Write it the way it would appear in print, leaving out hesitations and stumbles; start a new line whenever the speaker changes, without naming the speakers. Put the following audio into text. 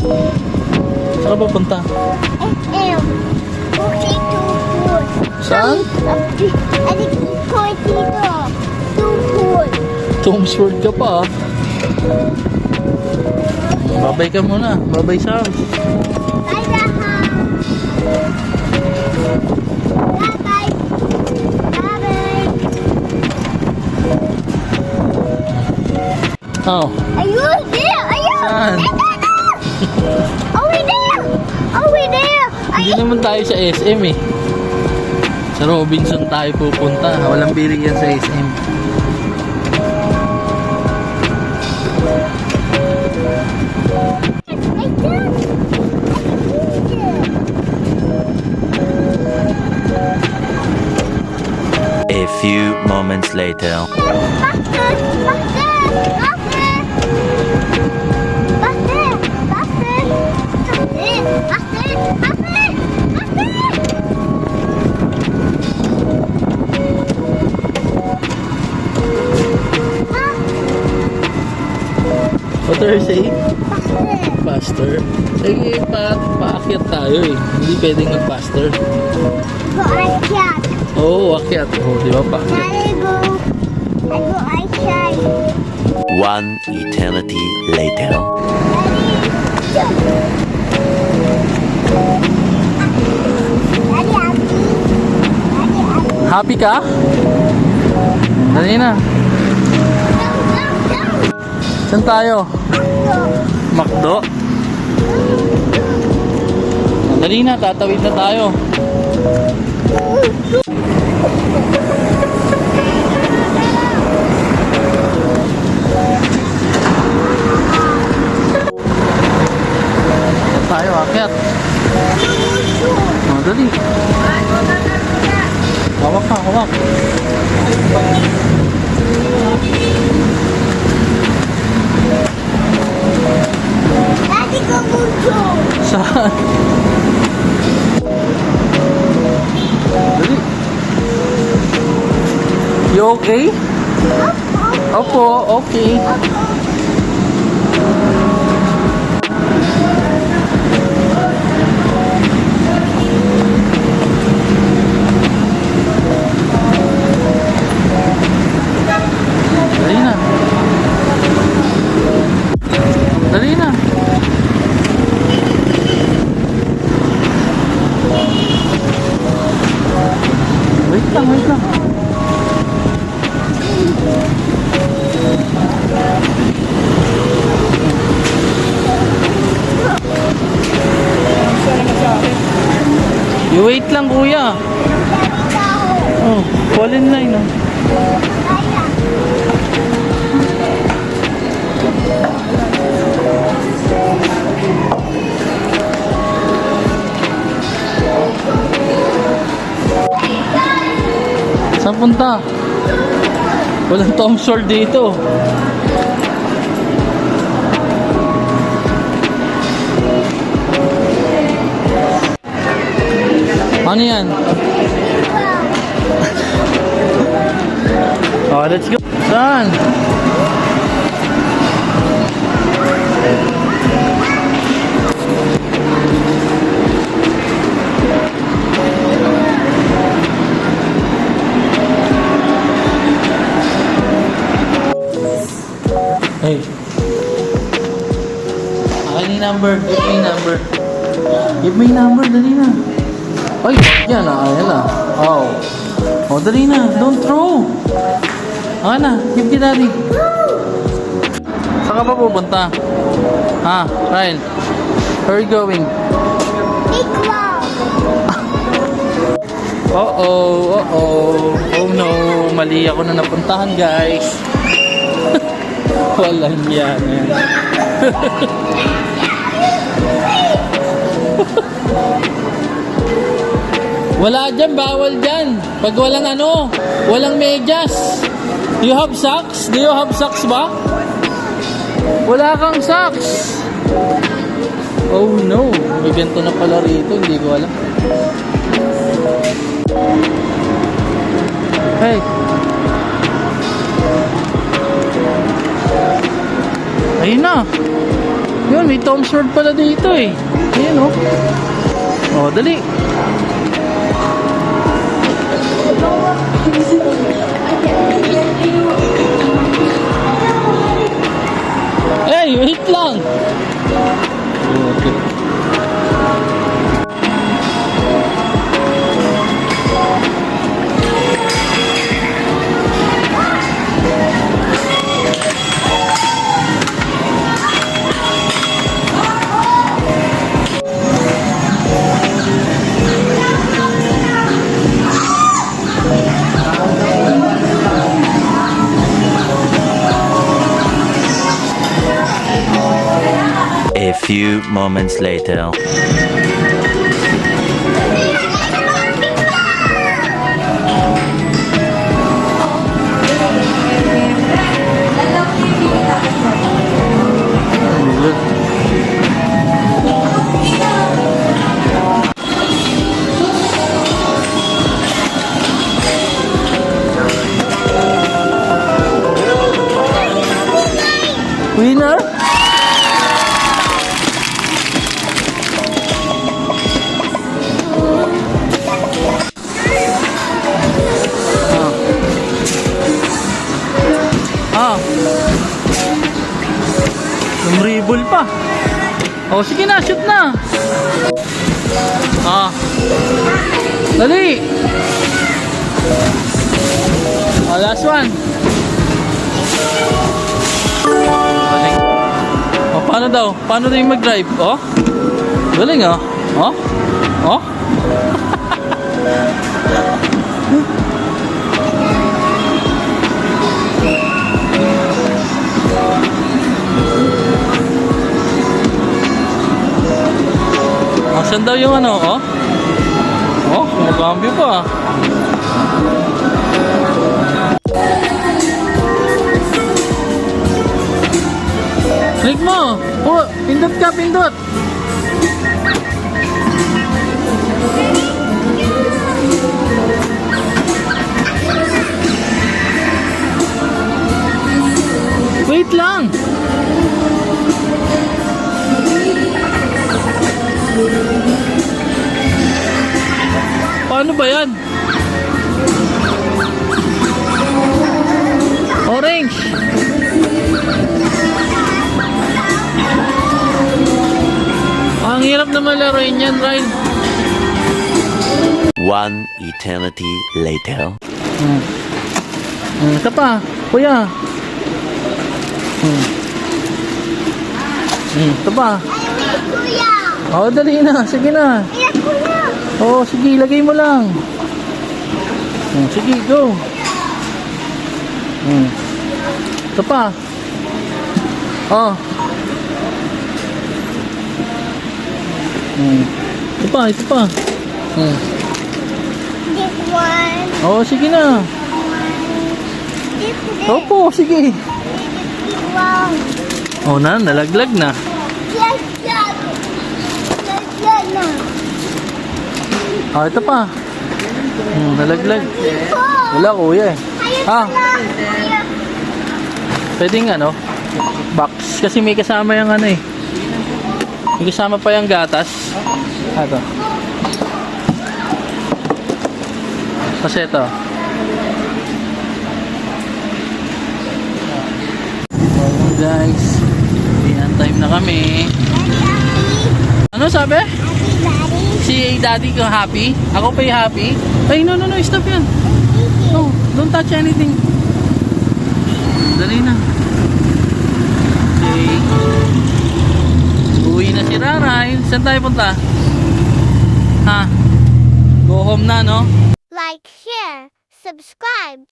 Saan ka papunta?
SM. Okay, to pool.
Saan?
Adik ko dito. To pool.
Tom's World ka pa ah. Babay ka muna. Babay Sam.
Bye, Raha. Bye-bye. Bye-bye.
Oh.
Ayun, there. Ayun.
Saan?
Over there. Over there.
Hindi naman tayo sa SM eh. Sa Robinson tayo pupunta. Walang bili yan sa SM.
Right there.
A few moments later.
What are you saying? Faster. Sige, paakyat tayo eh. Hindi pwedeng mag-faster. Oo, akyat. Oo, di ba paakyat?
One eternity later.
Happy ka? Dali na. Saan tayo? Makdo? Dali na, tatawid na tayo. Tayo, akyat. Oh, dali. Hawak ka, hawak.
Daddy, go Mundo.
Saan? Dali. You okay? Opo, okay. Dali na. Dali na. Wait lang, wait lang. You wait lang, kuya. Oh, fall in line, oh. Saan punta? Walang Tom Sawyer dito. Ano yan? Oh, let's go. Saan? Hey. Akin yung number. Give me yung number. Give me yung number. Dali na. Ay, yan na. Ayan na. Oh. Oh, dali na. Don't throw. Ayan na. Give kay daddy. Saan ka pa pupunta? Ha? Ryan? Where are you going? Uh-oh. Uh-oh. Oh no. Mali ako na napuntahan, guys. Walang yan. Wala dyan, bawal dyan. Pag walang ano, walang medyas. You have socks? Do you have socks ba? Wala kang socks. Oh no, may ganito na pala rito, hindi ko alam. Hey. Ayun na. Yun, may Tom Sword pala dito eh. Ayan oh. Oh, dali. Hey, wait lang. Okay.
A few moments later.
Winner? Memorable pa. Oh, sige na, shoot na. Dali. Oh, last one. Galing. Oh, paano daw? Paano na yung mag-drive? Oh? Galing oh. Oh? Oh? Saan daw yung ano, oh? Oh, kumagambyo pa. Click mo! Oh, pindot ka, pindot! Wait lang! Paano ba yan? Orange. Ang hirap naman laruin yan, Ryan.
One eternity later.
Ito pa, kuya. Ito pa.
Kuya!
Oh, dali na. Sige na.
Ayan, kuya!
Oh, sige, lagay mo lang. Sige, go. Ito pa. Oh. Ito pa, ito pa.
This one.
Oh, sige na.
This
Opo, sige.
one.
Oh, nalaglag na.
Yes, yes. Yes, na.
Oh, ito pa. Nalaglag.
Oh!
Wala, kuya eh.
Ayun na, kuya.
Pwedeng ano, box. Kasi may kasama yung ano eh. May kasama pa yung gatas. Ito. Kasi ito. Oh, guys. Yan, time na kami. Ano sabi? Si daddy ko happy? Ako pa yung happy? Ay, no, stop yan. No, don't touch anything. Dali na. Okay. Uwi na si Raray. Saan tayo punta? Ha? Go home na, no?
Like, share, subscribe